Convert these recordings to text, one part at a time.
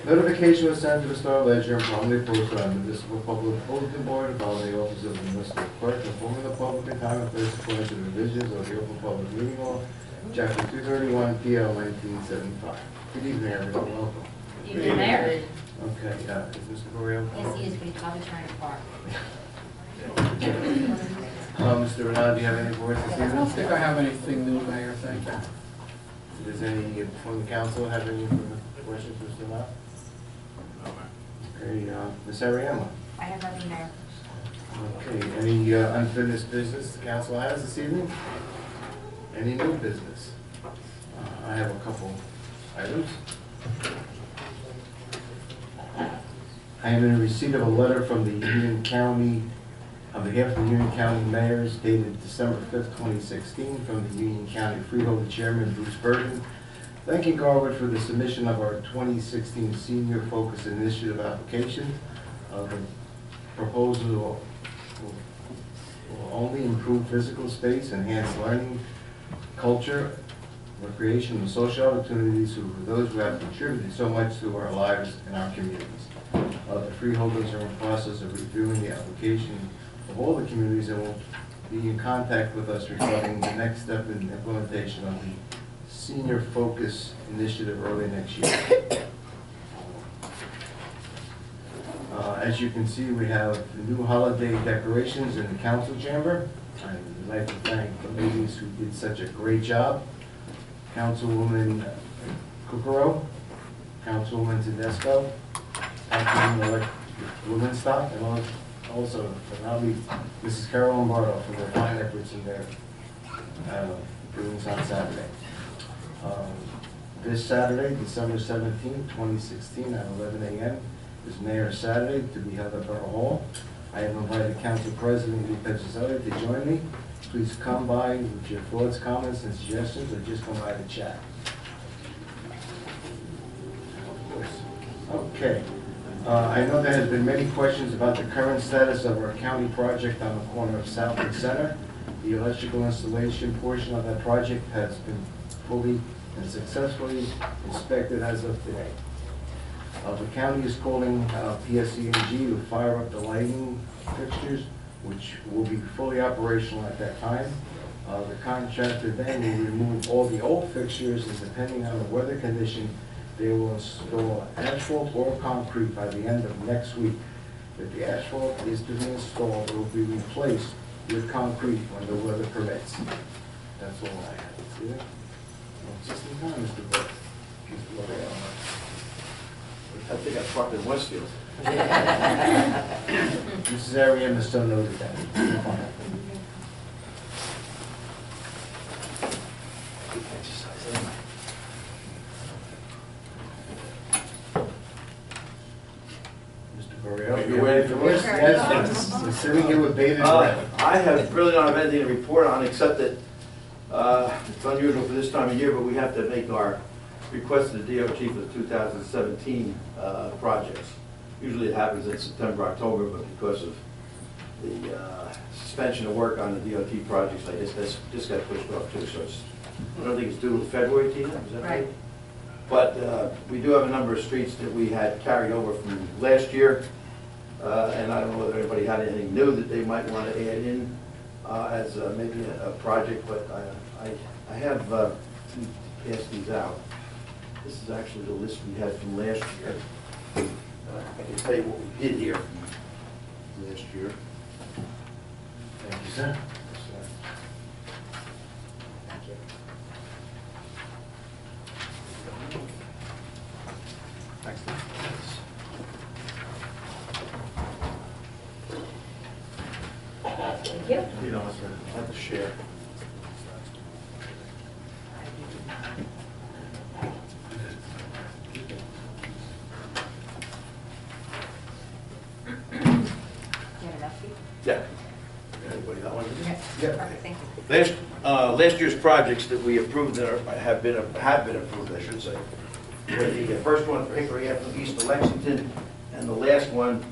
Notification was sent to the Star Ledger and promptly posted on the municipal public bulletin board about the office of the municipal clerk, informing the public in time and place according to the provisions of the Open Public Meeting Law, Chapter 231, PL 1975. Good evening, everyone. Welcome. Good evening, Mayor. Okay, is Mr. Correa? Yes, he is, but he's probably trying to park. Mr. Renaud, do you have any words this I don't evening? think I have anything new, Mayor, thank you. Does any from the council have any questions for Mr. Renaud? Okay, Ms. Ariema? I have nothing, Mayor. Okay, any unfinished business the council has this evening? Any new business? I have a couple items. I am in receipt of a letter from the Union County, on behalf of the Union County Mayors dated December 5th, 2016, from the Union County Freeholder Chairman Bruce Burton, thanking Garwood for the submission of our 2016 Senior Focus Initiative application. The proposal will only improve physical space, enhance learning, culture, recreation, and social opportunities for those who have contributed so much to our lives and our communities. The freeholders are in the process of reviewing the application of all the communities and will be in contact with us regarding the next step in implementation of the Senior Focus Initiative early next year. As you can see, we have new holiday decorations in the council chamber. I would like to thank the ladies who did such a great job. Councilwoman Kukuro, Councilwoman Tedesco, Councilwoman Womenstock, and also, but not least, Mrs. Carol Lombardo for their fine efforts in their doings on Saturday. This Saturday, December 17, 2016, at 11 a.m. is Mayor's Saturday to be held at Borough Hall. I have invited Council President Lee Petrozelli to join me. Please come by with your thoughts, comments, and suggestions, or just come by to chat. Okay. I know there has been many questions about the current status of our county project on the corner of South and Center. The electrical installation portion of that project has been fully and successfully inspected as of today. The county is calling PSE&G to fire up the lighting fixtures, which will be fully operational at that time. The contractor then will remove all the old fixtures, and depending on the weather condition, they will install asphalt or concrete by the end of next week. If the asphalt is to be installed, it will be replaced with concrete when the weather permits. That's all I have. See that? Just in time, Mr. Burke. I think I parked in Westfield. Mrs. Ariema still noted that. Mr. Burrell, You ready for this? Yes, we're sitting here with bated breath. I have really don't have anything to report on except that it's unusual for this time of year, but we have to make our request to the DOT for the 2017 projects. Usually it happens in September, October, but because of the suspension of work on the DOT projects, I guess that's just got pushed off too. So I don't think it's due in February, Tina, is that right? But we do have a number of streets that we had carried over from last year, and I don't know whether anybody had anything new that they might want to add in as maybe a project, but I have passed these out. This is actually the list we had from last year. I can tell you what we did here from last year. Thank you, sir. Thank you. Thanks. Thank you. You know, I have to share. You have enough, Steve? Yeah. Anybody got one? Yeah. Perfect, thank you. Last year's projects that we approved that have been approved, I should say. Were the first one for Hickory Avenue east to Lexington, and the last one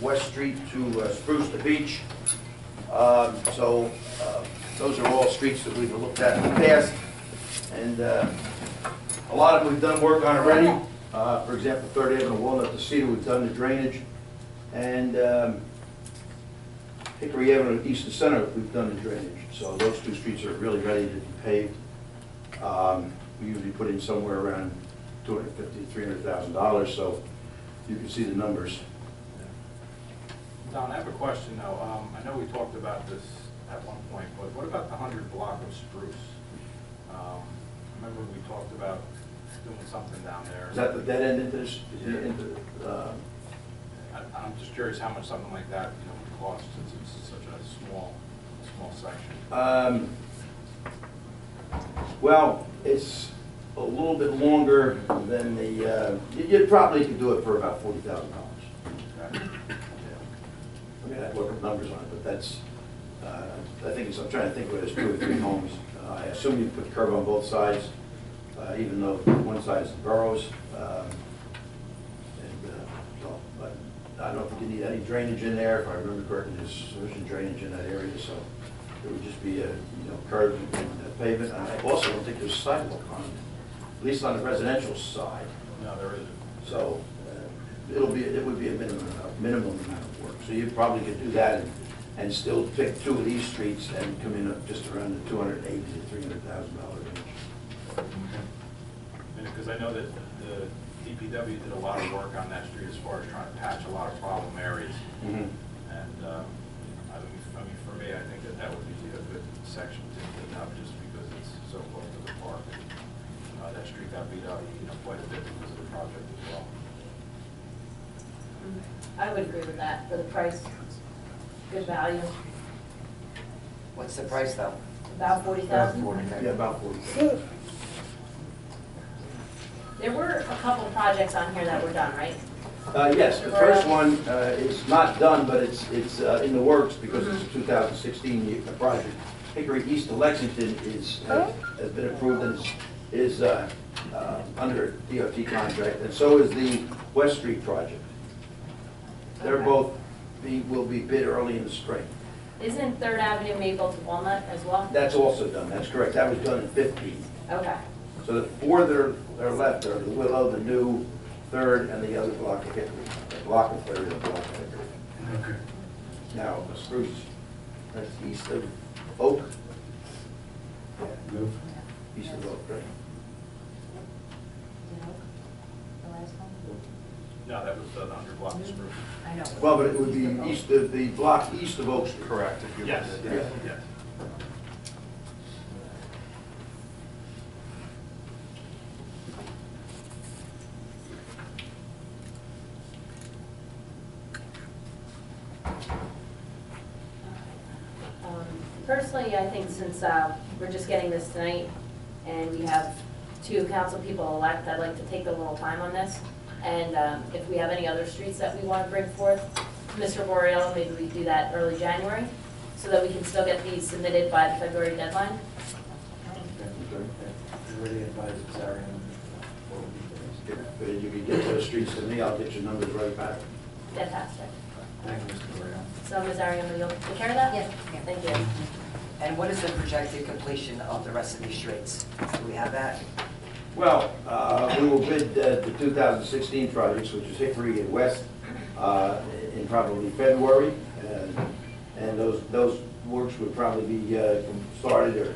West Street to Spruce to Beach. Those are all streets that we've looked at in the past, and a lot of them we've done work on already. For example, Third Avenue, Walnut to Cedar, we've done the drainage. And Hickory Avenue, East and Center, we've done the drainage. So those two streets are really ready to be paved. We usually put in somewhere around $250,000, $300,000, so you can see the numbers. Don, I have a question though. I know we talked about this at one point, but what about the 100 block of Spruce? Remember we talked about doing something down there? Is that the dead end into this? I'm just curious how much something like that, would cost since it's such a small section. Well, it's a little bit longer than the, you probably could do it for about $40,000. Okay. I mean, I'd look at numbers on it, but that's, I think I'm trying to think where there's 2 or 3 homes. I assume you put curb on both sides, even though one side is the boroughs. So, but I don't think you need any drainage in there. If I remember correctly, there's sufficient drainage in that area, so it would just be a, curb and pavement. And I also don't think there's sidewalk on it, at least on the residential side. No, there isn't. So it would be a minimum amount of work. So you probably could do that and still pick 2 of these streets and come in at just around the $280,000 to $300,000 range. Because I know that the DPW did a lot of work on that street as far as trying to patch a lot of problem areas. Mm-hmm. And I mean, for me, I think that would be a good section to clean up just because it's so close to the park. That street got beat up, quite a bit because of the project as well. I would agree with that, for the price, good value, What's the price though? about 40,000. Yeah, about 40. There were a couple projects on here that were done, right? Yes, the first one is not done, but it's in the works because it's a 2016 project. Hickory East to Lexington has been approved and is under DOT contract, and so is the West Street project. They're Okay. both will be bid early in the spring. Isn't Third Avenue Maple to Walnut as well? That's also done. That's correct. That was done in 15. Okay. So the 4 that are left are the Willow, the New, Third, and the other block of Hickory. The block of Third and the block of Hickory. Okay. Now, Spruce, that's east of Oak. Yeah, Move. east of Oak, right? The last one? No, that was the 100 block of Spruce. I know. Well, but it would be east of, the block east of Oak Street. Correct. Yes, Yeah. yes. Personally, I think since we're just getting this tonight, and we have 2 council people elect, I'd like to take a little time on this. And if we have any other streets that we want to bring forth, Mr. Boreal, maybe we do that early January, so that we can still get these submitted by the February deadline. Already advised Sarah. If you could get those streets to me, I'll get your numbers right back. Fantastic. Thank you, Mr. Correa. So Ms. Ariano, you'll take care of that? Yes. Thank you. And what is the projected completion of the rest of these streets? Do we have that? Well, we will bid the 2016 projects, which is Hickory and West, in probably February. And those works would probably be started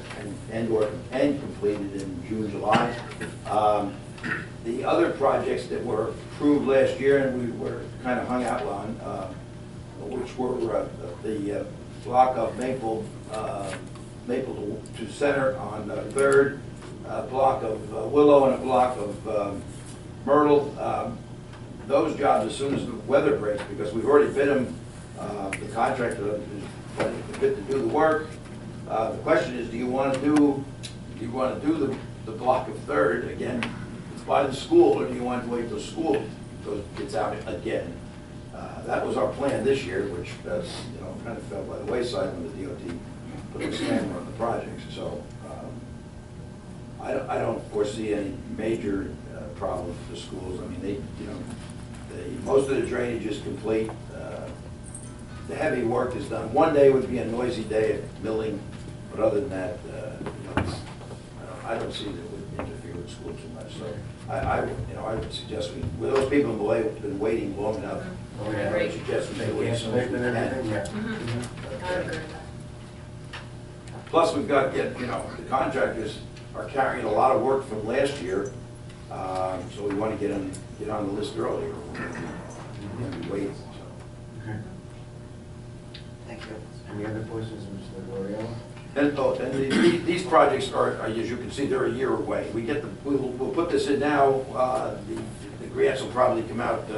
and completed in June, July. The other projects that were approved last year and we were kind of hung out on, which were the block of Maple to Center on Third, a block of Willow and a block of Myrtle. Those jobs, as soon as the weather breaks, because we've already bid them, the contractor is ready to bid to do the work. The question is, do you want to do the block of Third again by the school, or do you want to wait till school gets out again? That was our plan this year, which kind of fell by the wayside when the DOT put the stamp on the project. So I don't foresee any major problems for the schools. I mean, most of the drainage is complete. The heavy work is done. One day would be a noisy day at milling, but other than that, I don't see that it would interfere with school too much. So I would suggest with those people who have been waiting long enough, Oh, I yeah. would suggest we They do it as can't soon as make we it can. everything, yeah. I agree with that. Plus, we've got, the contractors are carrying a lot of work from last year, so we want to get on the list earlier. And wait, so. Okay. Thank you. Any other questions, Mr. L'Oreal? And these projects are, as you can see, they're a year away. We'll put this in now, the grants will probably come out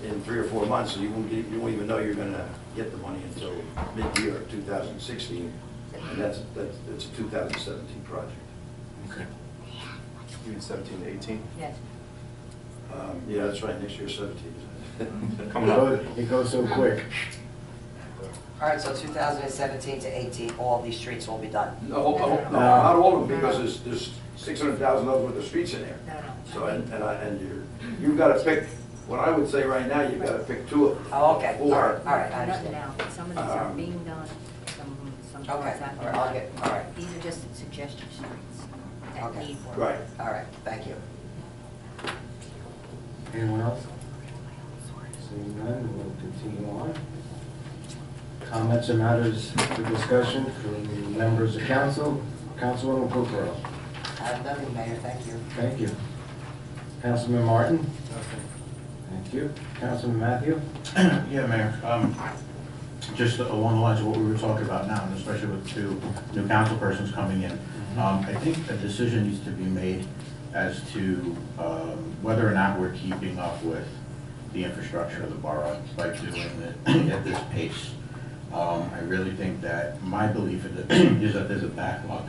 in 3 or 4 months, so you won't even know you're gonna get the money until mid-year of 2016. And that's a 2017 project. Okay. You mean 17 to 18? Yes. Yeah, that's right, next year 17. Coming up. It goes so quick. All right, so 2017 to 18, all these streets will be done. No, not all of them, because there's $600,000 worth of streets in there. So, you've got to pick, what I would say right now, you've got to pick 2 of them. Oh, okay, all Or- right, I Not understand. now, but some of these are being done, some Okay, parts have all been right, I'll done. get, all right, These are just suggestion streets that Okay. need work. Right. all right, thank you. Anyone else? Seeing none, we'll continue on. Comments or matters for discussion from members of council? Councilwoman Kukrow. I have nothing, Mayor, thank you. Thank you. Councilman Martin? Thank you. Councilman Matthew? Yeah, Mayor. Just along the lines of what we were talking about now, and especially with 2 new council persons coming in, I think a decision needs to be made as to whether or not we're keeping up with the infrastructure of the borough by doing it at this pace. I really think that my belief is that there's a backlog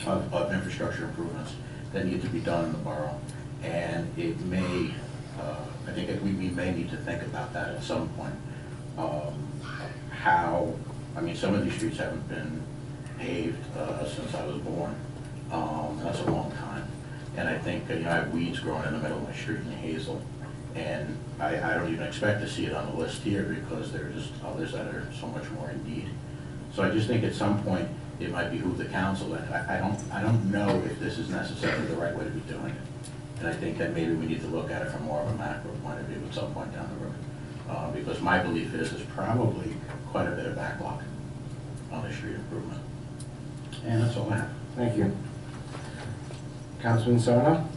of infrastructure improvements that need to be done in the borough. And it may, I think that we may need to think about that at some point. Some of these streets haven't been paved since I was born. And that's a long time. And I think, I have weeds growing in the middle of my street in Hazel. And I don't even expect to see it on the list here because there are just others that are so much more in need. So I just think at some point, it might behoove the council, and I don't know if this is necessarily the right way to be doing it. And I think that maybe we need to look at it from more of a macro point of view at some point down the road. Because my belief is there's probably quite a bit of backlog on the street improvement. And that's all I have. Thank you. Councilman Sarno?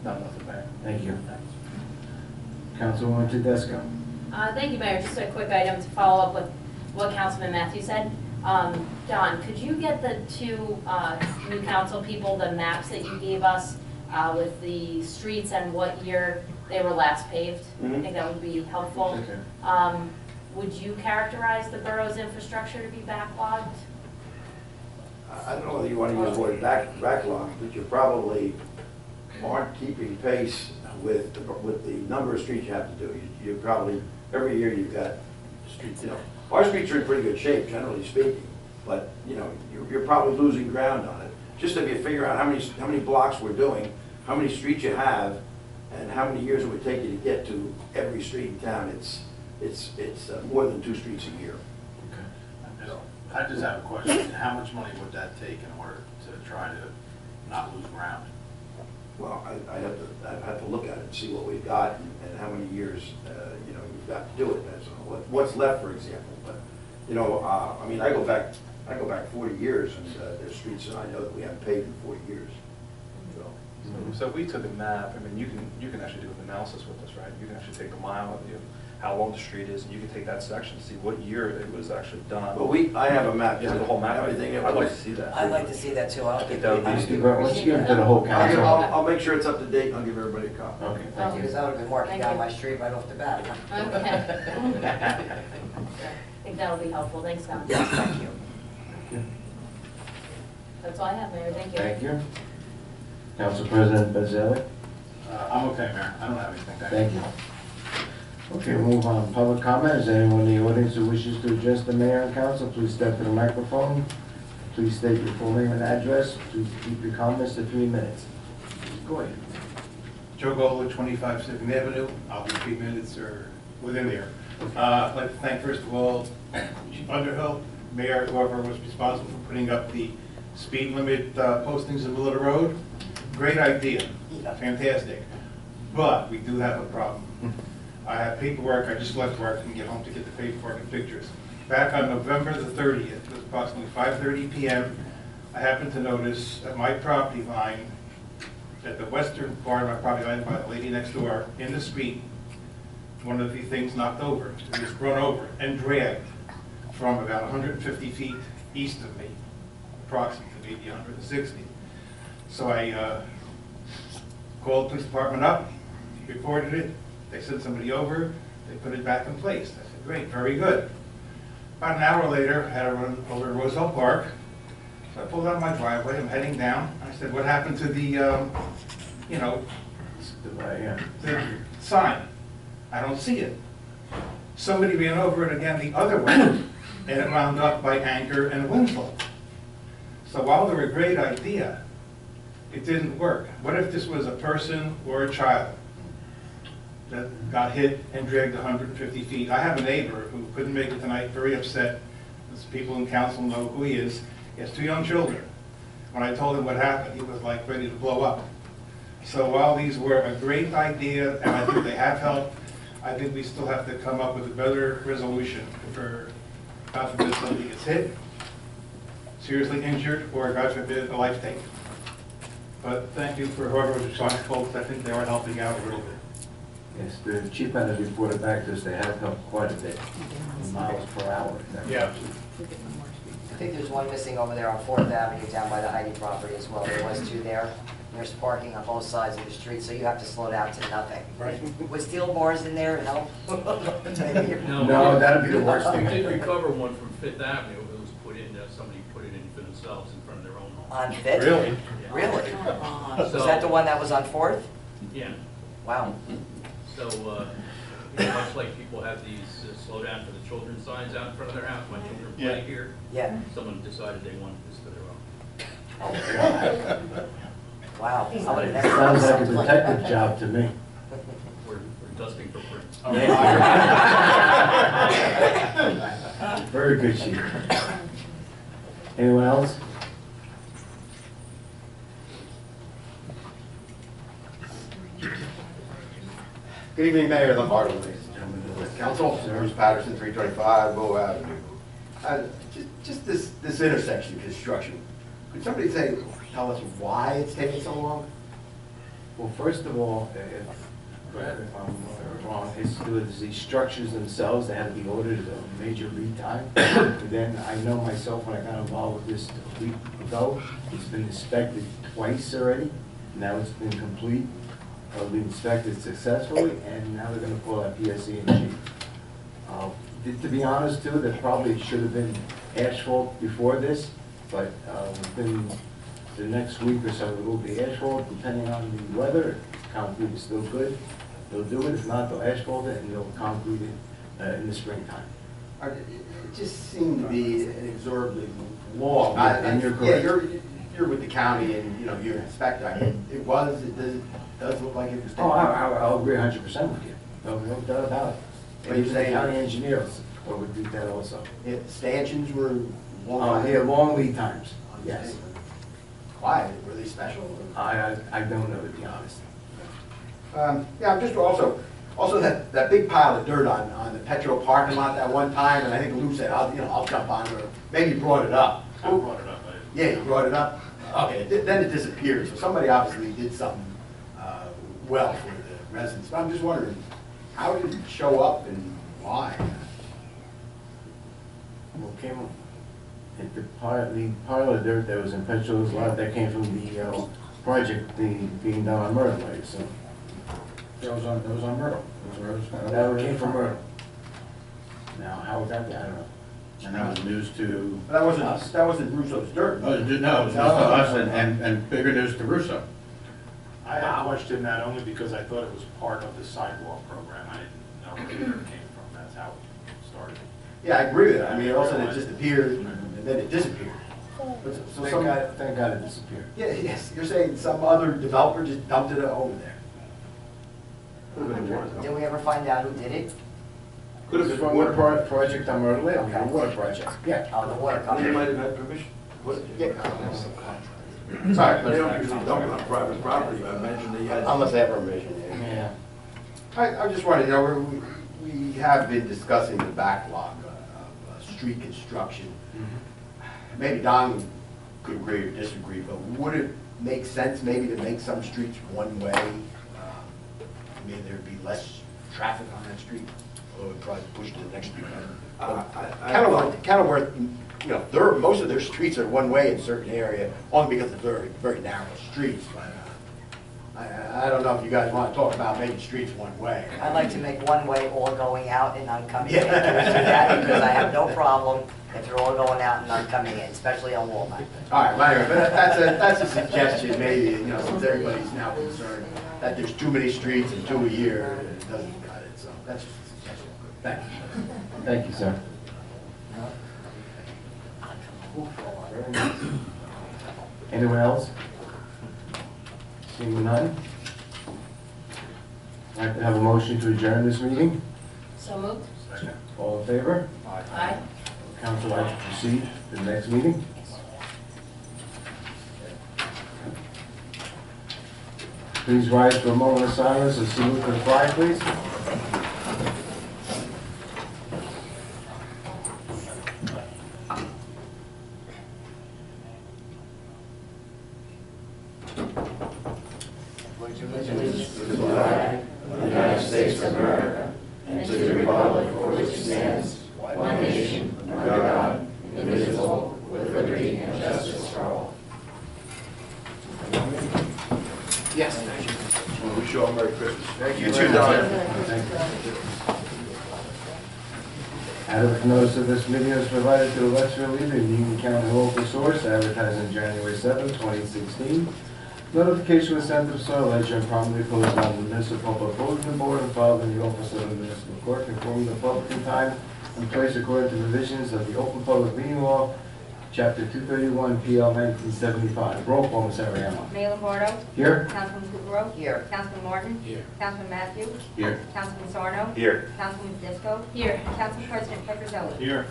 No, nothing back. Thank you. Councilwoman Tedesco? Thank you, Mayor. Just a quick item to follow up with what Councilman Matthew said. Don, could you get the 2 new council people the maps that you gave us with the streets and what year they were last paved? I think that would be helpful. Okay. Would you characterize the borough's infrastructure to be backlogged? I don't know whether you want to use the word backlog, but you probably aren't keeping pace with the number of streets you have to do. You probably, every year you've got streets, our streets are in pretty good shape, generally speaking, but, you're probably losing ground on it. Just if you figure out how many blocks we're doing, how many streets you have, and how many years it would take you to get to every street in town, it's more than 2 streets a year. I just have a question. How much money would that take in order to try to not lose ground? Well, I'd have to look at it and see what we've got and how many years, you've got to do it. That's what's left, for example. But, I go back 40 years, and there's streets that I know that we haven't paved in 40 years. So if we took a map, you can actually do an analysis with this, right? You can actually take a mile of how long the street is, and you can take that section and see what year it was actually done. But I have a map. Yeah, the whole map. Everything. I'd like to see that. I'd like to see that too. I don't think That would be- we- Let's give it to the whole council. I'll make sure it's up to date, and I'll give everybody a copy. Okay, Thank thank you, you. because I would have been working Thank down you. my street right off the bat. Okay. I think that'll be helpful. Thanks, Don. Yes, thank you. That's all I have, Mayor. Thank you. Thank you. Council President Bezzelli? I'm okay, Mayor. I don't have anything. Thank you. Okay, we'll move on. Public comment. Is there anyone in the audience who wishes to address the mayor and council? Please step to the microphone. Please state your full name and address. Please keep your comments to 3 minutes. Go ahead. Joe Gola, 25 Second Avenue. I'll be 3 minutes or within there. I'd like to thank, first of all, Chief Underhill, Mayor, whoever was responsible for putting up the speed limit postings in the middle of the road. Great idea, fantastic. But we do have a problem. I have paperwork, I just left work and get home to get the paperwork and pictures. Back on November the 30th, it was approximately 5:30 p.m., I happened to notice at my property line, at the western part of my property line by the lady next door, in the street, one of the things knocked over. It was run over and dragged from about 150 feet east of me, approximately, maybe 160. So I called the police department up, reported it, they sent somebody over, they put it back in place. I said, great, very good. About an hour later, I had to run over to Roosevelt Park. So I pulled out of my driveway, I'm heading down. I said, what happened to the, the sign? I don't see it. Somebody ran over it again the other way, and it wound up by Anchor and Winslow. So while they're a great idea, it didn't work. What if this was a person or a child that got hit and dragged 150 feet? I have a neighbor who couldn't make it tonight, very upset. As people in council know who he is. He has 2 young children. When I told him what happened, he was like ready to blow up. So while these were a great idea, and I think they have helped, I think we still have to come up with a better resolution for, God forbid, somebody gets hit, seriously injured, or God forbid, a life taken. But thank you for whoever was responsible. I think they are helping out a little bit. Yes, the chief had reported back to us, they have helped quite a bit, in miles per hour. Yeah. I think there's one missing over there on 4th Avenue down by the Heidi property as well. There was 2 there. There's parking on both sides of the street, so you have to slow down to nothing. Right. Was steel bars in there help? No, that'd be the worst We thing. did recover one from Fifth Avenue. It was put in, somebody put it in for themselves in front of their own home. On 5th? Really? Really? Come on. Was that the one that was on 4th? Yeah, Wow. so, much like people have these slow down for the children signs out in front of their house, my children play Yeah. here. Yeah. Someone decided they wanted this for their own. Oh, God. Wow. I would have never Sounds like a something like detective that. job to me. We're dusting for prints. Very good, chief. Anyone else? Good evening, Mayor Lombardo, ladies and gentlemen of the council. Bruce Patterson, 325 Bow Avenue. Just this intersection construction. Could somebody tell us why it's taking so long? Well, first of all, if I'm wrong, it was the structures themselves that had to be ordered at a major lead time. And then I know myself, when I got involved with this a week ago, it's been inspected twice already. Now it's been complete, been inspected successfully, and now they're gonna call that PSE&G. To be honest too, there probably should have been asphalt before this, but within the next week or so, there will be asphalt, depending on the weather. If concrete is still good, they'll do it. If not, they'll asphalt it and they'll concrete it in the springtime. It just seemed to be an exorbitantly long. And you're correct. Yeah, you're with the county and, you inspect. I mean, it does look like it was. Oh, I'll agree 100% with you. No doubt about it. But And you're even the saying- county engineers would do that also. Stanchions were long. Yeah, long lead times, yes. Why? Were they special? I don't know, to be honest. Yeah, just also that big pile of dirt on the Petro parking lot that one time, and I think Lou said, I'll jump on it, or maybe you brought it up. I brought it up. Yeah, you brought it up? Okay, then it disappeared, so somebody obviously did something well for the residents. But I'm just wondering, how did it show up and why? Well, the pile of dirt that was in Petro's lot, that came from the project being done on Myrtle Lake, so. That was on Myrtle. That came from Myrtle. Now, how it got there, I don't know. And that was news to But us. that wasn't Russo's dirt. No, it was news to us and bigger news to Russo. I had questioned that only because I thought it was part of the sidewalk program. I didn't know where the dirt came from. That's how it started. Yeah, I agree with that. I mean, all of a sudden it just appeared and then it disappeared. But so Thank God it disappeared. Yeah, yes, you're saying some other developer just dumped it over there? Did we ever find out who did it? Could have been from water project on Myrtle Lake, a water project, yeah. Oh, the water They company. might have had permission. Sorry, They don't usually dump it on private property, I mentioned that you had. unless they have permission, yeah. Yeah. I just wanted to know, we have been discussing the backlog of street construction. Maybe Don could agree or disagree, but would it make sense maybe to make some streets one way? I mean, there'd be less traffic on that street, or it would probably push to the next street. Kenilworth, you know, most of their streets are one way in certain area, only because it's very, very narrow streets, but I don't know if you guys want to talk about making streets one way. I'd like to make one way all going out and none coming in. Yeah. Can we do that? Because I have no problem if they're all going out and none coming in, especially on Walnut. All right, well, anyway, but that's a suggestion, maybe, you know, since everybody's now concerned that there's too many streets and 2 a year, it doesn't cut it, so that's just a suggestion. Thank you. Thank you, sir. Anyone else? Seeing none? I'd like to have a motion to adjourn this meeting. So moved? All in favor? Aye. Council like to proceed to the next meeting? Please rise for a moment of silence and salute to the flag, please. United States of America, and to the republic for which it stands, one nation, under God, indivisible, with liberty and justice for all. Yes, thank you. We wish you all Merry Christmas. Thank You too, Don. Adequate notice of this meeting is provided to the Westfield Leader and Union County local source, advertised on January 7, 2016. Notification was sent to the Soil Ledger and promptly posted on the municipal public bulletin board and filed in the office of the municipal clerk, informing the public in time and place according to provisions of the Open Public Meeting Law, Chapter 231, PL 1975. Roll call, Ms. Ariano. Mayor Lombardo? Here? Councilman Kukrow? Here. Councilman Martin? Here. Councilman Matthews? Here. Councilman Sarno? Here. Councilman Disco? Here. Council President Petrozelli? Here.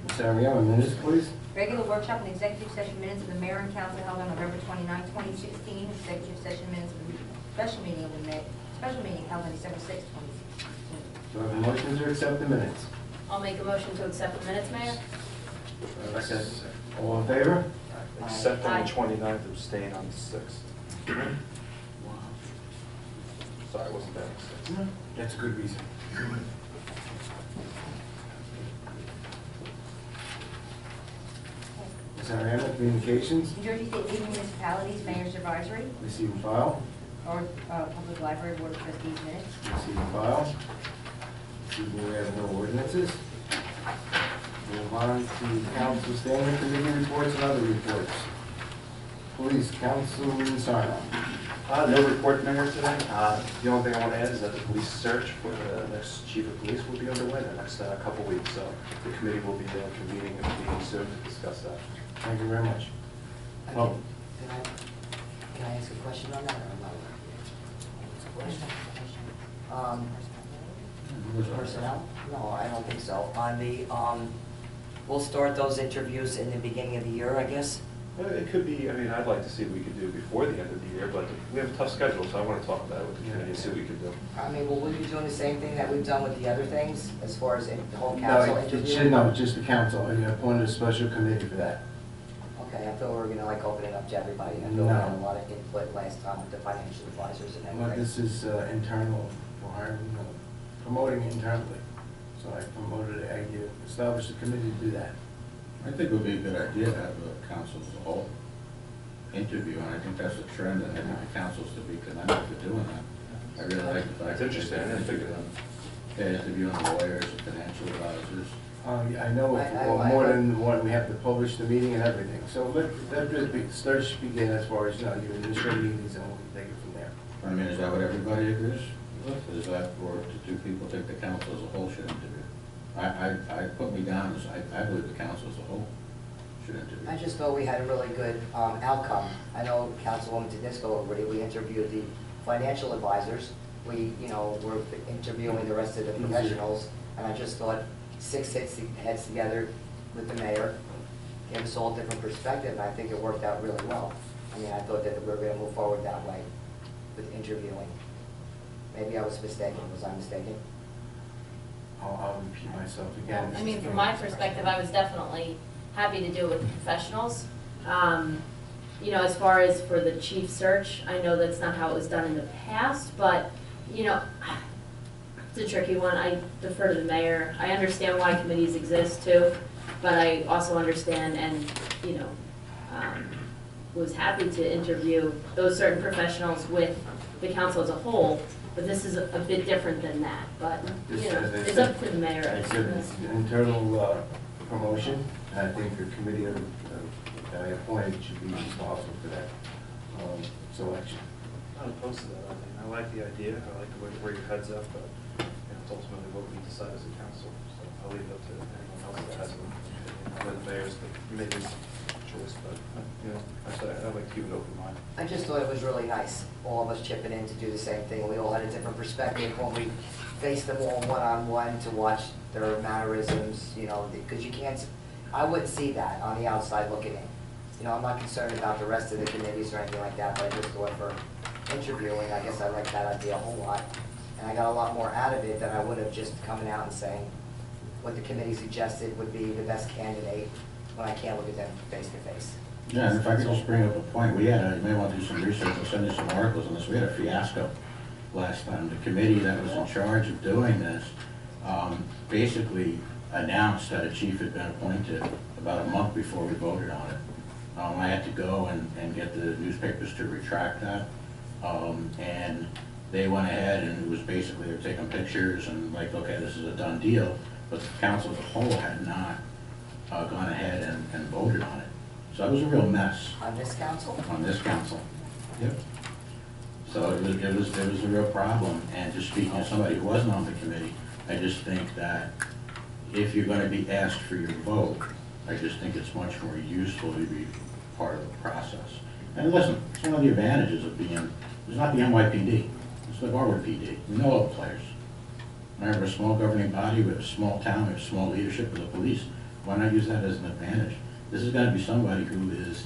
Ms. Ariano, minutes, please. Regular workshop and executive session minutes of the mayor and council held on November 29, 2016. Executive session minutes of the special meeting of the mayor, special meeting held on December 6, 2016. Do I have a motion to accept the minutes? I'll make a motion to accept the minutes, Mayor. Do I have a second? All in favor? Except on Aye. the 29th, abstain on the 6th. Sorry, wasn't that a mistake? That's a good reason. Ms. Ariano, communications, New Jersey State League of Municipalities Mayor's Advisory receive and file. or Public Library Board of Trustees minutes. Receive and file. This evening we have no ordinances. Move on to council standing committee reports and other reports. Police, Councilman Sarno. No report, Mayor, today. The only thing I want to add is that the police search for the next chief of police will be underway in the next couple weeks. So the committee will be convening a meeting soon to discuss that. Thank you very much. Okay. Oh. Can I ask a question on that or no? Personnel? No, I don't think so. On the, we'll start those interviews in the beginning of the year, I guess? It could be, I mean, I'd like to see what we could do before the end of the year, but we have a tough schedule, so I want to talk about it with the committee and see what we could do. I mean, will we be doing the same thing that we've done with the other things, as far as the whole No, council it interview? should, no, just the council. I appointed a special committee for that. Okay, I thought we were gonna like open it up to everybody. I thought we had a lot of input last time with the financial advisors and Well, everything. this is internal, for hiring, promoting internally. So I promoted, I established a committee to do that. I think it would be a good idea to have the council as a whole interview, and I think that's a trend, and I think the councils to be commended for doing that. I really like the fact. It's interesting, I didn't think of that. Yeah, interviewing lawyers and financial advisors. Yeah, I know, well, I- more than one, we have to publish the meeting and everything. So let just be, start to begin as far as, you know, your initial meetings, and we'll take it from there. I mean, is that what everybody agrees with? Is that, or do people think the council as a whole should interview? I put me down as, I believe the council as a whole should interview. I just thought we had a really good outcome. I know Councilwoman Tedisco already, we interviewed the financial advisors. We, you know, were interviewing the rest of the professionals, and I just thought 6 heads together with the mayor gave us all a different perspective, and I think it worked out really well. I mean, I thought that we were gonna move forward that way with interviewing. Maybe I was mistaken. Was I mistaken? I'll repeat myself again. I mean, from my perspective, I was definitely happy to do it with professionals. You know, as far as for the chief search, I know that's not how it was done in the past, but, you know, it's a tricky one. I defer to the mayor. I understand why committees exist too, but I also understand and, you know, was happy to interview those certain professionals with the council as a whole, but this is a bit different than that, but, you know, it's up to the mayor. It's an internal promotion, and I think the committee that I appointed should be responsible for that selection. I'm not opposed to that. I mean, I like the idea. I like the way where your head's up, but you know, it's ultimately what we decide as a council. So I'll leave it up to anyone else that has an opinion. I'll let the mayor's make his choice, but you know, I'd like to keep it open-minded. I just thought it was really nice, all of us chipping in to do the same thing. We all had a different perspective when we faced them all one-on-one to watch their mannerisms, you know, because you can't, I wouldn't see that on the outside looking in. You know, I'm not concerned about the rest of the committees or anything like that, but I just thought for interviewing, I guess I like that idea a whole lot. And I got a lot more out of it than I would have just coming out and saying what the committee suggested would be the best candidate when I can't look at them face to face. Yeah, and if I could just bring up a point, you may want to do some research and send us some articles on this. We had a fiasco last time. The committee that was in charge of doing this basically announced that a chief had been appointed about a month before we voted on it. I had to go and get the newspapers to retract that. And they went ahead and it was basically, they were taking pictures and like, okay, this is a done deal. But the council as a whole had not gone ahead and voted on it. So it was a real mess. On this council? On this council. Yep. So it was a real problem. And just speaking as somebody who wasn't on the committee, I just think that if you're going to be asked for your vote, I just think it's much more useful to be part of the process. And listen, it's one of the advantages of being, it's not the NYPD, it's the Garwood PD. We know all the players. Remember, a small governing body, we have a small town, we have small leadership with the police. Why not use that as an advantage? This is going to be somebody who is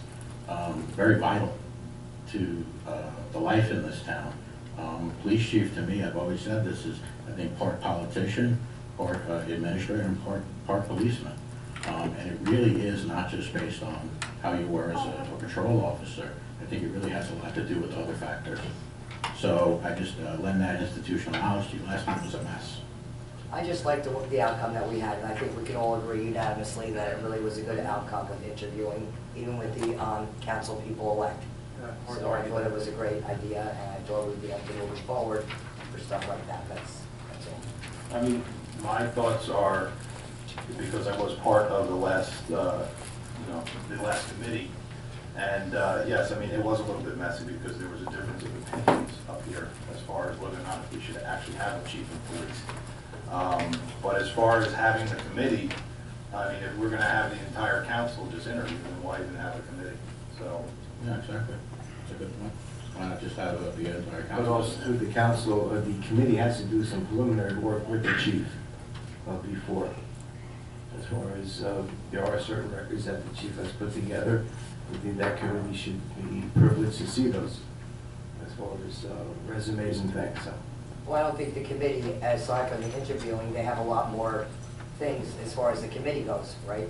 very vital to the life in this town. Police chief, to me, I've always said this is, I think, part politician, part administrator, and part policeman. And it really is not just based on how you were as a patrol officer. I think it really has a lot to do with other factors. So I just lend that institutional knowledge to you. Last time was a mess. I just like the outcome that we had, and I think we can all agree unanimously that it really was a good outcome with interviewing, even with the council people elect. So I thought it was a great idea, and I thought we'd be able to move it forward for stuff like that. That's all. I mean, my thoughts are, because I was part of the last, the last committee, and yes, I mean, it was a little bit messy because there was a difference of opinions up here as far as whether or not we should actually have a chief of police. But as far as having the committee, I mean, if we're going to have the entire council just interview, then why even have a committee? So. Yeah, exactly. That's a good point. Why not just have the entire But council? also, the committee has to do some preliminary work with the chief before. As far as, there are certain records that the chief has put together. I think that committee should be privileged to see those, as far as resumes and things, so. Well, I don't think the committee, aside from the interviewing, they have a lot more things as far as the committee goes, right,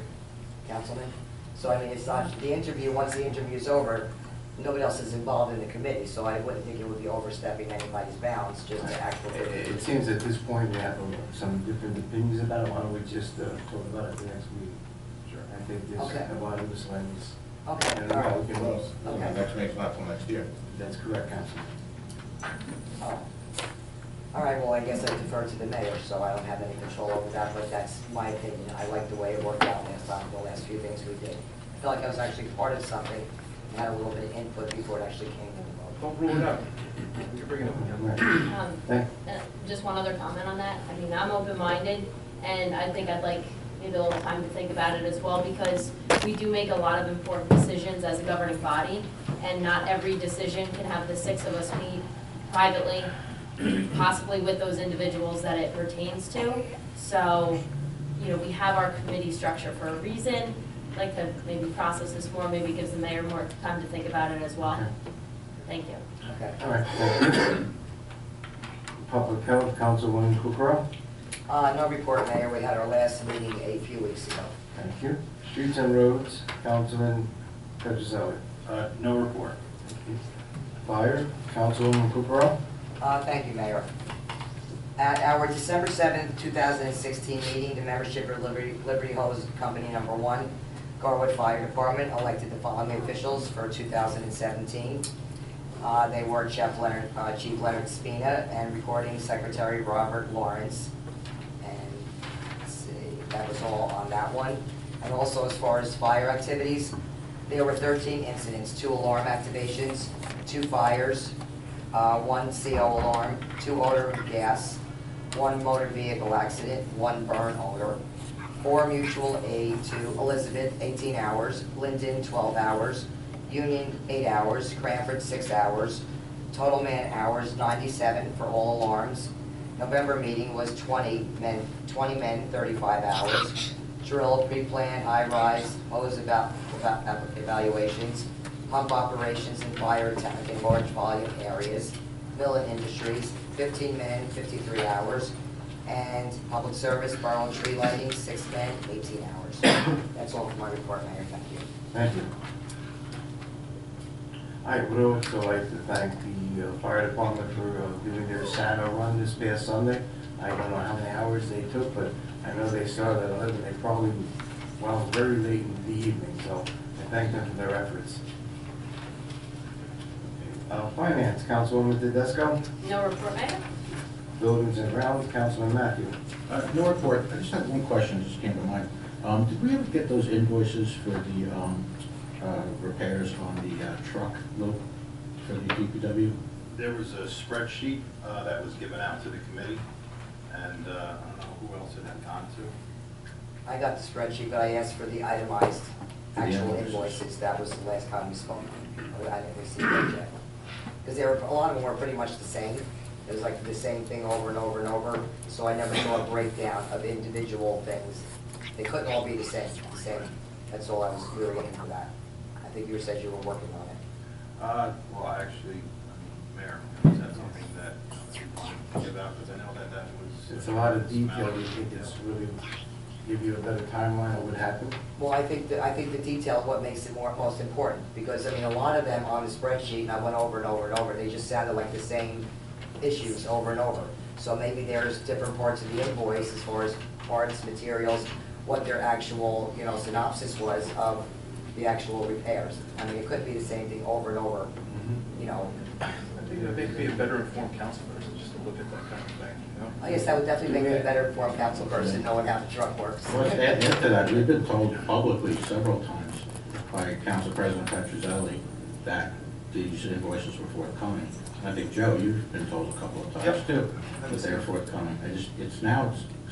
Councilman? So, I mean, it's not, the interview, once the interview's over, nobody else is involved in the committee, so I wouldn't think it would be overstepping anybody's bounds, just to actually. It seems at this point we have some different opinions about it. Why don't we just talk about it at the next meeting? Sure. I think there's Okay. a lot of miscellaneous. Okay, And all right. we can move. Okay. Next meeting's not till next year. That's correct, Councilman. Oh. All right, well, I guess I defer to the mayor, so I don't have any control over that, but that's my opinion. I like the way it worked out last time, the last few things we did. I felt like I was actually part of something, and had a little bit of input before it actually came to the vote. Don't rule it out. We can bring it up. Thank Just one other comment on that. I mean, I'm open-minded, and I think I'd like maybe a little time to think about it as well, because we do make a lot of important decisions as a governing body, and not every decision can have the six of us meet privately, possibly with those individuals that it pertains to. So, you know, we have our committee structure for a reason, like to maybe process this more, maybe gives the mayor more time to think about it as well. Okay. Thank you. Okay. All right, thank you. Public Health, Councilwoman Kukrow. No report, Mayor. We had our last meeting a few weeks ago. Thank you. Streets and Roads, Councilman Petrozelli. No report. Thank you. Fire, Councilwoman Kukrow. Thank you, Mayor. At our December 7th, 2016 meeting, the membership of Liberty Hose Company Number 1, Garwood Fire Department, elected the following officials for 2017. They were Chief Leonard Spina and Recording Secretary Robert Lawrence. And let's see, that was all on that one. And also as far as fire activities, there were 13 incidents, 2 alarm activations, 2 fires, 1 CO alarm, 2 odor of gas, 1 motor vehicle accident, 1 burn odor, 4 mutual aid to Elizabeth, 18 hours, Linden, 12 hours, Union, 8 hours, Cranford, 6 hours, total man hours, 97 for all alarms. November meeting was 20 men, 35 hours. Drill, pre-planned, high-rise, hose evaluations, pump operations and fire attack in large volume areas. Millen Industries, 15 men, 53 hours. And public service, borough tree lighting, 6 men, 18 hours. That's all for my report, Mayor. Thank you. Thank you. I would also like to thank the fire department for doing their Santa run this past Sunday. I don't know how many hours they took, but I know they started at 11. They probably went out very late in the evening, so I thank them for their efforts. Finance, Councilwoman Tedesco. No report, Mayor? Buildings and Grounds, Councilman Matthew. No report. I just have one question that just came to mind. Did we ever get those invoices for the repairs on the truck loop for the DPW? There was a spreadsheet that was given out to the committee, and I don't know who else it had gone to. I got the spreadsheet, but I asked for the itemized actual invoices. invoices. That was the last time we spoke. I didn't receive that yet. Because a lot of them were pretty much the same. It was like the same thing over and over and over, so I never saw a breakdown of individual things. They couldn't all be the same. That's all we were looking for that. I think you said you were working on it. Well, actually, Mayor, is that something that you wanted to give out, because I know that that was. It's a lot of detail. Do you think it's really give you a better timeline of what happened? Well, I think the detail is what makes it most important, because, I mean, a lot of them on the spreadsheet, and I went over and over and over, they just sounded like the same issues over and over. So maybe there's different parts of the invoice as far as parts, materials, what their actual, synopsis was of the actual repairs. I mean, it couldn't be the same thing over and over, I think it would be a better informed council person just to look at that kind of thing, I guess that would definitely make me a better informed council person, knowing how the truck works. Well, add to that, we've been told publicly several times by Council President Petrozelli that these invoices were forthcoming. I think, Joe, you've been told a couple of times too, that they're forthcoming. It's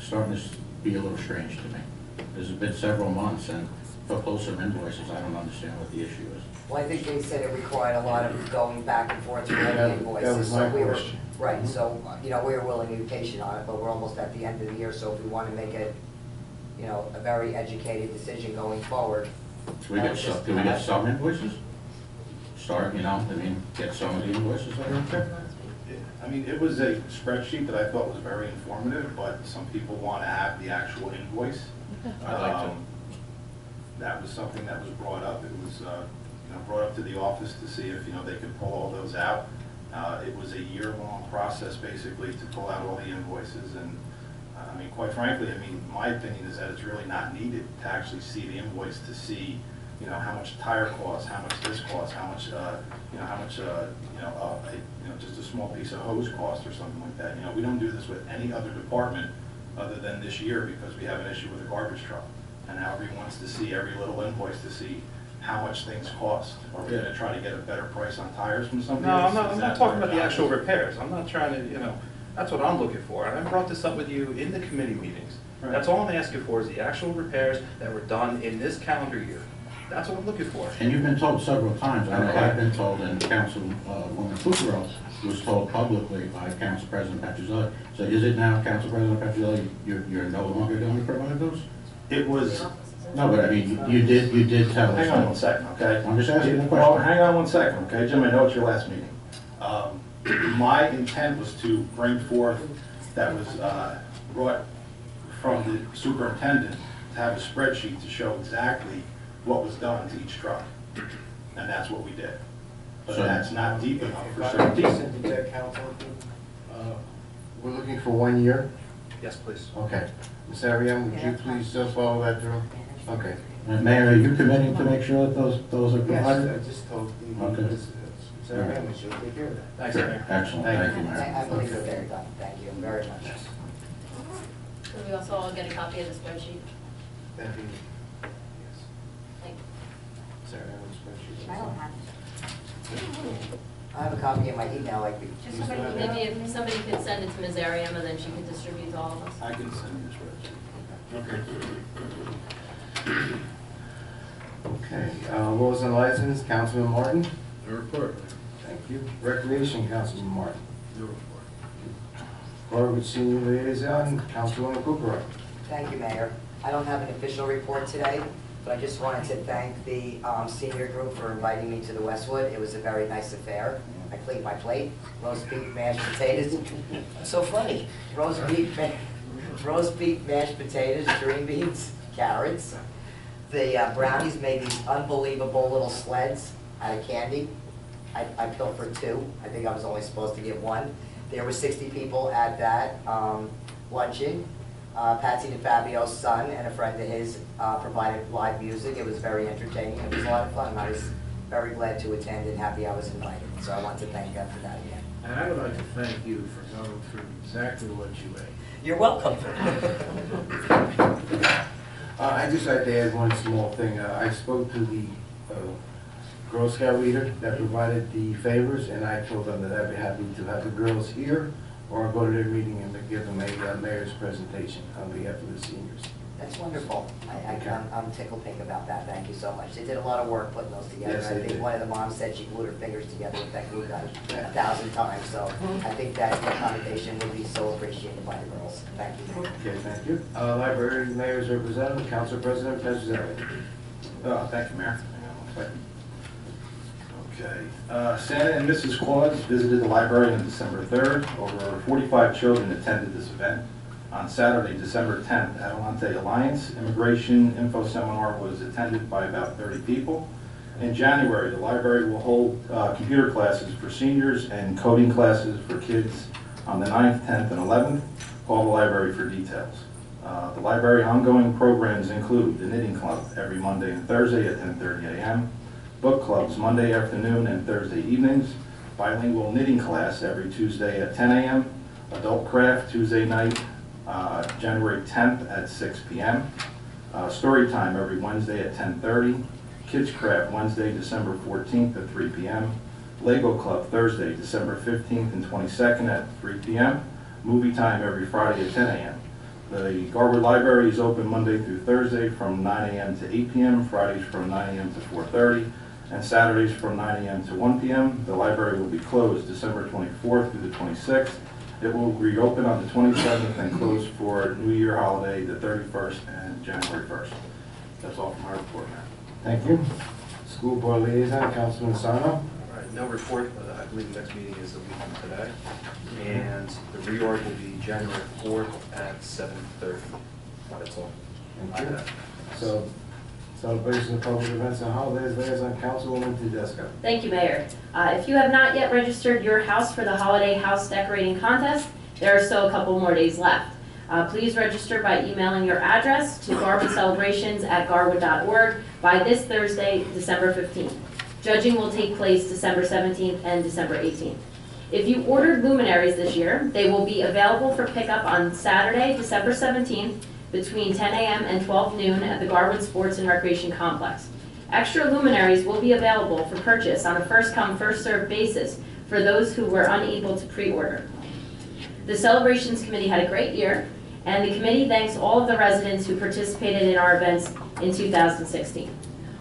starting to be a little strange to me. There's been several months, and for closer invoices, I don't understand what the issue is. Well, I think they said it required a lot of going back and forth to all the That invoices. was So my we were question. Right, so, we were willing to be patient on it, but we're almost at the end of the year, so if we want to make it, a very educated decision going forward. Do we get some invoices? Get some of the invoices that are up there? I mean, it was a spreadsheet that I thought was very informative, but some people want to have the actual invoice. I'd like to. That was something that was brought up. It was, brought up to the office to see if, they could pull all those out. It was a year-long process, basically, to pull out all the invoices, and, quite frankly, my opinion is that it's really not needed to actually see the invoice to see, how much tire costs, how much this costs, how much, just a small piece of hose cost or something like that. We don't do this with any other department other than this year, because we have an issue with a garbage truck. And now everyone wants to see every little invoice to see how much things cost. Are we gonna try to get a better price on tires from somebody No, else? I'm not talking about the actual repairs. I'm not trying to, that's what I'm looking for. And I brought this up with you in the committee meetings. Right. That's all I'm asking for is the actual repairs that were done in this calendar year. That's what I'm looking for. And you've been told several times, I know I've been told, and Councilwoman Kukrow was told publicly by Council President Petrozelli. So is it now, Council President Petrozelli, you're no longer going to provide those? It was, No, but I mean, you did tell us. Hang on one second, okay? I'm just asking a Well, question. hang on one second, okay? Jim, I know it's your last meeting. My intent was to bring forth, that was brought from the superintendent, to have a spreadsheet to show exactly what was done to each truck. And that's what we did. But So- that's not deep enough for If I certain could people. send it to council, we're looking for 1 year. Yes, please. Okay. Ms. Ariane, would you please follow that through? Okay. And Mayor, are you committing to make sure that those are Yes, provided? I just told the, Okay. Ms. Ariane, we should take care of that. Thanks, Mayor. Excellent, Thank thank you. you, Mayor. I believe that they're done. Thank you very much. Could we also all get a copy of the spreadsheet? That'd be, yes. Thank you. Ms. Ariane's spreadsheet. I don't have it. I have a copy in my email, like, Just somebody email Maybe it to me. if somebody could send it to Ms. Ariam, and then she could distribute to all of us. I can send you this spreadsheet. Okay, laws and license, Councilman Martin. No report. Thank you. Recreation, Councilman Martin. No report. Garwood Senior Liaison, Councilwoman Cooper. thank you, Mayor. I don't have an official report today, but I just wanted to thank the senior group for inviting me to the Westwood. It was a very nice affair. I cleaned my plate, roast beef, mashed potatoes. So funny, roast beef, mashed potatoes, green beans, carrots. The brownies made these unbelievable little sleds out of candy. I pilfered 2. I think I was only supposed to get 1. There were 60 people at that luncheon. Patsy DeFabio's son and a friend of his provided live music. It was very entertaining. It was a lot of fun. I was very glad to attend and happy I was invited. So I want to thank them for that again. And I would like to thank you for going through exactly what you ate. You're welcome. I'd just like to add one small thing. I spoke to the Girl Scout leader that provided the favors, and I told them that I'd be happy to have the girls here or go to their meeting and give them a mayor's presentation on behalf of the seniors. That's wonderful. I'm tickled pink about that. Thank you so much. They did a lot of work putting those together. Yes, they I think did. one of the moms said she glued her fingers together with that glue gun 1,000 times. So I think that accommodation would be so appreciated by the girls. Thank you. Okay, thank you. Library Mayor's Representative, Council President Petrozelli. Thank you, Mayor. Hang on one second. Okay. Santa and Mrs. Claus visited the library on December 3rd. Over 45 children attended this event. On Saturday, December 10th, Adelante Alliance Immigration Info Seminar was attended by about 30 people. In January, the library will hold computer classes for seniors and coding classes for kids on the 9th, 10th, and 11th. Call the library for details. The library ongoing programs include the Knitting Club every Monday and Thursday at 10:30 a.m., book clubs Monday afternoon and Thursday evenings, bilingual knitting class every Tuesday at 10 a.m., adult craft Tuesday night, January 10th at 6 p.m., story time every Wednesday at 10:30, kids craft Wednesday, December 14th at 3 p.m., Lego Club Thursday, December 15th and 22nd at 3 p.m., movie time every Friday at 10 a.m. The Garwood Library is open Monday through Thursday from 9 a.m. to 8 p.m., Fridays from 9 a.m. to 4:30, and Saturdays from 9 a.m. to 1 p.m. The library will be closed December 24th through the 26th. It will reopen on the 27th and close for New Year holiday, the 31st and January 1st. That's all from my report, Mayor. Thank you. School Board Liaison, Councilman Sano. All right, no report. I believe the next meeting is a week from today. And the reorg will be January 4th at 7:30. That's all. Thank you. So, celebration of public events and holidays, Liaison, Councilwoman Tedesco. Thank you, Mayor. If you have not yet registered your house for the holiday house decorating contest, there are still a couple more days left. Please register by emailing your address to garwoodcelebrations@garwood.org by this Thursday, December 15th. Judging will take place December 17th and December 18th. If you ordered luminaries this year, they will be available for pickup on Saturday, December 17th, between 10 a.m. and 12 noon at the Garwood Sports and Recreation Complex. Extra luminaries will be available for purchase on a first-come, first-served basis for those who were unable to pre-order. The Celebrations Committee had a great year, and the committee thanks all of the residents who participated in our events in 2016.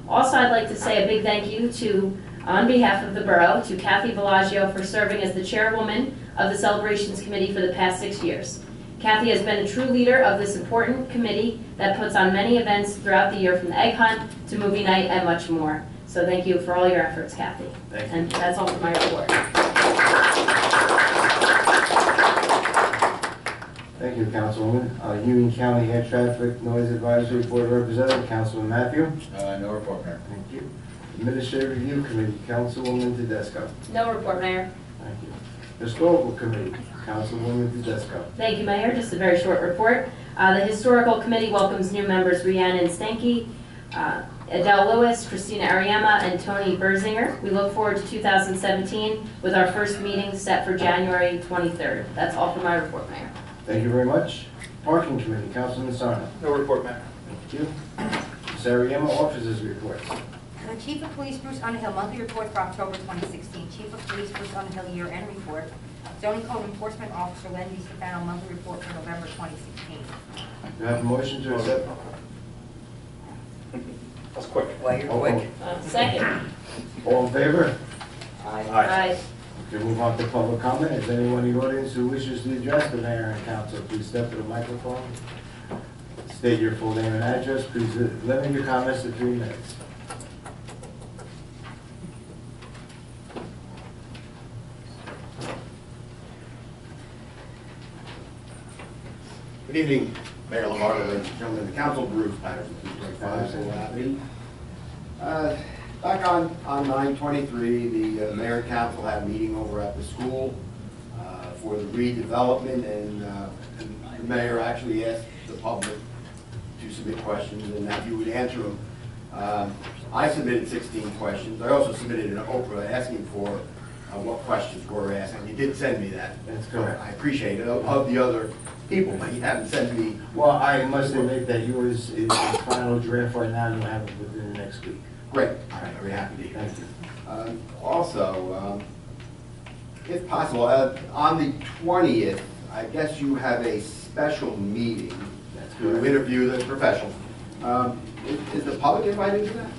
Also, I'd like to say a big thank you to, on behalf of the borough, to Kathy Bellagio for serving as the chairwoman of the Celebrations Committee for the past 6 years. Kathy has been a true leader of this important committee that puts on many events throughout the year, from the egg hunt to movie night and much more. So thank you for all your efforts, Kathy. Thank you. And that's all for my report. Thank you, Councilwoman. Union County Air Traffic Noise Advisory Board Representative, Councilman Matthew. No report, Mayor. Thank you. Administrative Review Committee, Councilwoman Tedesco. No report, Mayor. Thank you. Historical Committee, Councilwoman Tedesco. Thank you, Mayor. Just a very short report. The Historical Committee welcomes new members Rhiannon Stanky, Adele Lewis, Christina Ariema, and Tony Berzinger. We look forward to 2017 with our first meeting set for January 23rd. That's all for my report, Mayor. Thank you very much. Parking Committee, Councilman Sarno. No report, Mayor. Thank you. Ms. Ariema, Officers' Reports. The Chief of Police Bruce Underhill monthly report for October 2016. Chief of Police Bruce Underhill year-end report. Zoning Code Enforcement Officer Len DiStefano monthly report for November 2016. Do I have a motion to accept? That's quick. Well, you're quick. Second. All in favor? Aye. We'll move on to public comment. Is anyone in the audience who wishes to address the mayor and council, please step to the microphone. State your full name and address. Please limit your comments to 3 minutes. Good evening, Mayor Lombardo, ladies and gentlemen of the council, Bruce Patterson, 225 Bull Avenue. Back on 9/23, the mayor and council had a meeting over at the school for the redevelopment, and the mayor actually asked the public to submit questions and that you would answer them. I submitted 16 questions. I also submitted an Oprah asking for what questions were asked, and you did send me that. That's correct. I appreciate it, of the other people, but you haven't sent me. Well, I must admit that yours is the final draft right now. You'll have it within the next week. Great, all right, very happy to hear. Thank you. Also, if possible, on the 20th, I guess you have a special meeting That's to correct. interview the professionals. Is the public invited to that?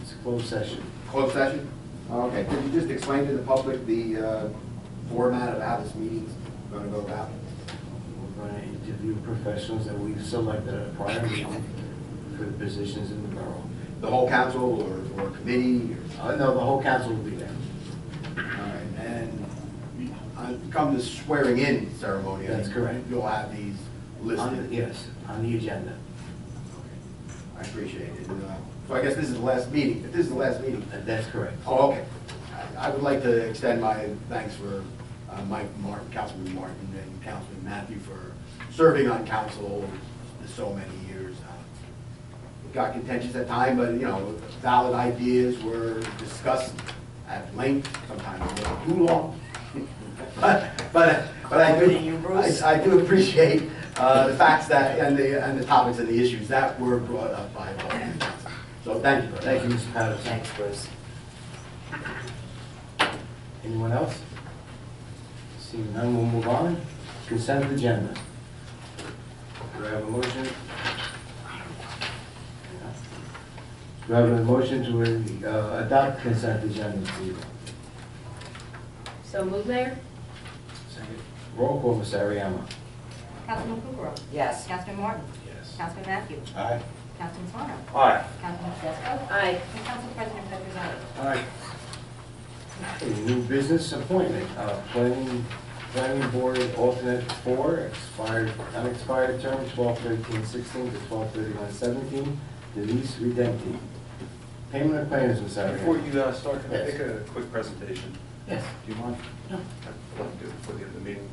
It's a closed session. Closed session? Okay, could you just explain to the public the format of how this meeting's going to go about? We're going to interview professionals that we've selected at a prior meeting for the positions in the borough. The whole council or committee? No, the whole council will be there. All right, and come the swearing-in ceremony. That's correct. You'll have these listed? Yes, on the agenda. I appreciate it. So I guess this is the last meeting. If this is the last meeting. That's correct. Oh, okay. I would like to extend my thanks for Mike Martin, Councilman Martin, and Councilman Matthew for serving on council for so many years. It got contentious at times, but, you know, valid ideas were discussed at length, sometimes a little too long. But I do appreciate the facts that, and the topics and the issues that were brought up by all of you. So thank you. Thank you, Mr. Patterson. Thanks, Bruce. Anyone else? Seeing none, we'll move on. Consent agenda. Do I have a motion? Do I have a motion to adopt consent agenda, please? So move, Mayor? Roll call, Ms. Ariema. Councilman Kukrow. Yes. Councilman Martin. Yes. Councilman Matthew. Aye. Councilman Swanner. Aye. Councilman Tedesco. Aye. And Council President Petrozelli. Aye. Okay, new business appointment, planning board alternate 4, unexpired term 12/13/16 to 12/31/17, Denise Redenti. Payment of claims, Ms. Ariema. Before you start, can I Yes. make a quick presentation? Yes. Do you mind? No. I'd like to do it before the end of the meeting.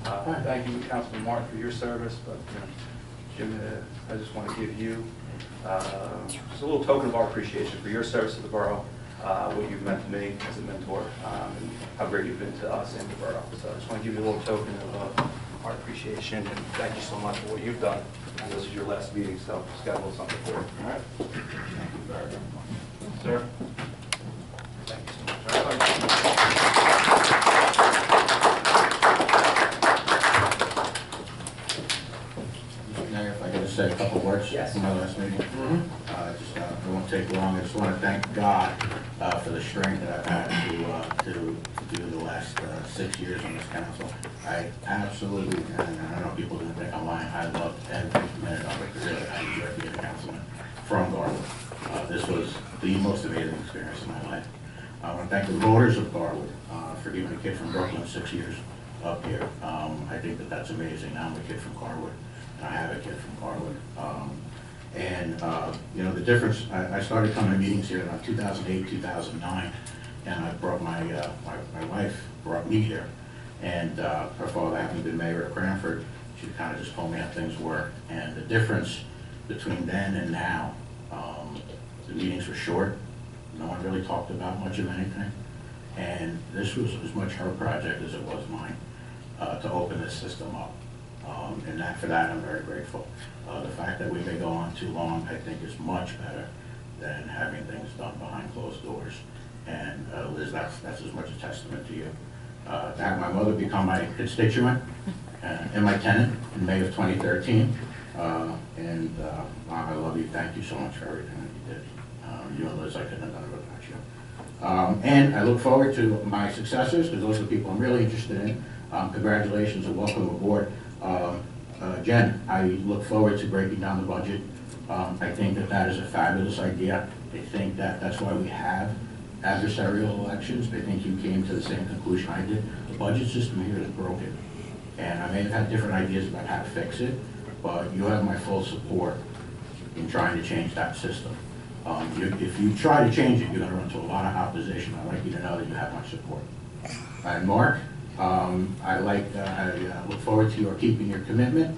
Fine. Thank you, Councilman Martin, for your service, but, Jim, I just want to give you just a little token of our appreciation for your service to the borough, what you've meant to me as a mentor, and how great you've been to us and the borough. So I just want to give you a little token of our appreciation, and thank you so much for what you've done. And this is your last meeting, so just got a little something for you. All right? Thank you very much. Sir? Thank you so much. All right. Mayor, if I could just say a couple words Yes. from my last meeting. It won't take long. I just want to thank God for the strength that I've had to do the last 6 years on this council. I absolutely, and I know people are going to think I'm lying, I loved every minute of it. Really, I enjoyed being a councilman from Garwood. This was the most amazing experience of my life. I want to thank the voters of Garwood for giving a kid from Brooklyn 6 years up here. I think that that's amazing. Now I'm a kid from Garwood, and I have a kid from Garwood. You know, the difference, I started coming to meetings here in 2008, 2009, and I brought my wife brought me here. And her father, having been mayor of Cranford, she kind of just told me how things work. And the difference between then and now, the meetings were short. No one really talked about much of anything. And this was as much her project as it was mine, to open this system up. And for that, I'm very grateful. The fact that we may go on too long, I think is much better than having things done behind closed doors. And Liz, that's as much a testament to you. To have my mother become my constituent and my tenant in May of 2013. Mom, I love you. Thank you so much for everything that you did. You and Liz, I couldn't have done it without you. And I look forward to my successors, because those are the people I'm really interested in. Congratulations and welcome aboard. Jen, I look forward to breaking down the budget. I think that that is a fabulous idea. I think that that's why we have adversarial elections. I think you came to the same conclusion I did. The budget system here is broken. And I may have had different ideas about how to fix it, but you have my full support in trying to change that system. If you try to change it, you're going to run into a lot of opposition. I'd like you to know that you have my support. And Mark, I look forward to your keeping your commitment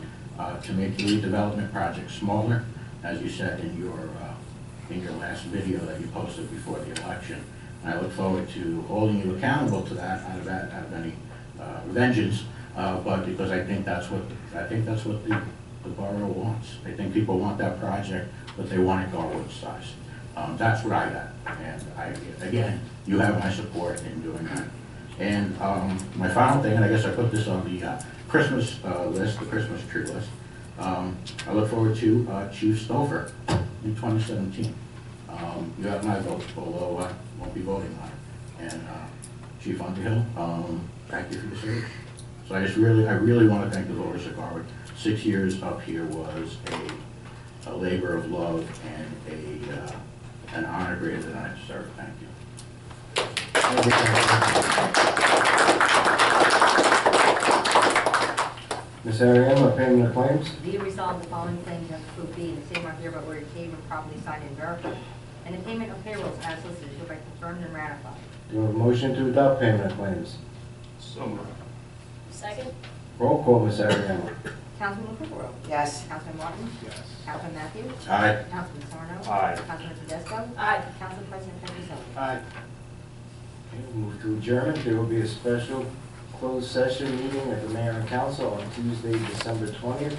to make the redevelopment project smaller, as you said in your last video that you posted before the election. And I look forward to holding you accountable to that out of any vengeance, but because I think that's what the borough wants. I think people want that project, but they want it Garwood size. That's what I got, and again, you have my support in doing that. And my final thing, and I guess I put this on the Christmas list, the Christmas tree list. I look forward to Chief Stouffer in 2017. You have my vote, although I won't be voting on it. And Chief Underhill, thank you for your service. So I really want to thank the voters of Garwood. 6 years up here was a labor of love and an honor greater than I deserve. Thank you. Ms. Ariano, payment of claims? Be it resolved, the following claims as approved be, the same are hereby ordered paid when properly signed and verified, and the payment of payrolls as listed is hereby confirmed and ratified. Do I have a motion to adopt payment of claims? So moved. Second? Roll call, Ms. Ariano. Councilman LaFleur? Yes. Councilman Martin? Yes. Councilman Matthews? Aye. Councilman Sarno? Aye. Councilman Tedesco? Aye. Council President Pedroselli? Aye. Okay, we'll move to adjournment. There will be a special closed session meeting of the mayor and council on Tuesday, December 20th,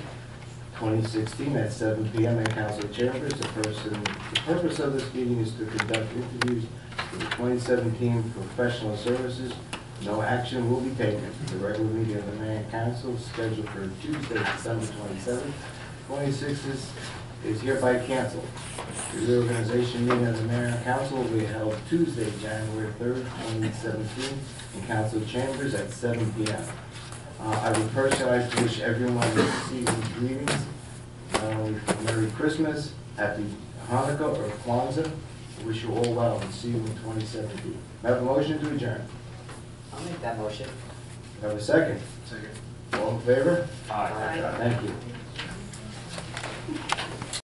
2016 at 7 p.m. in council chambers. The purpose of this meeting is to conduct interviews for the 2017 professional services. No action will be taken. The regular meeting of the mayor and council scheduled for Tuesday, December 27th, 2016 is hereby canceled. The reorganization meeting of the mayor and council will be held Tuesday, January 3rd, 2017 in council chambers at 7 p.m. I would personally like to wish everyone this season's greetings. Merry Christmas, Happy Hanukkah or Kwanzaa. I wish you all well and see you in 2017. I have a motion to adjourn. I'll make that motion. I have a second. Second. All in favor? Aye. Thank you.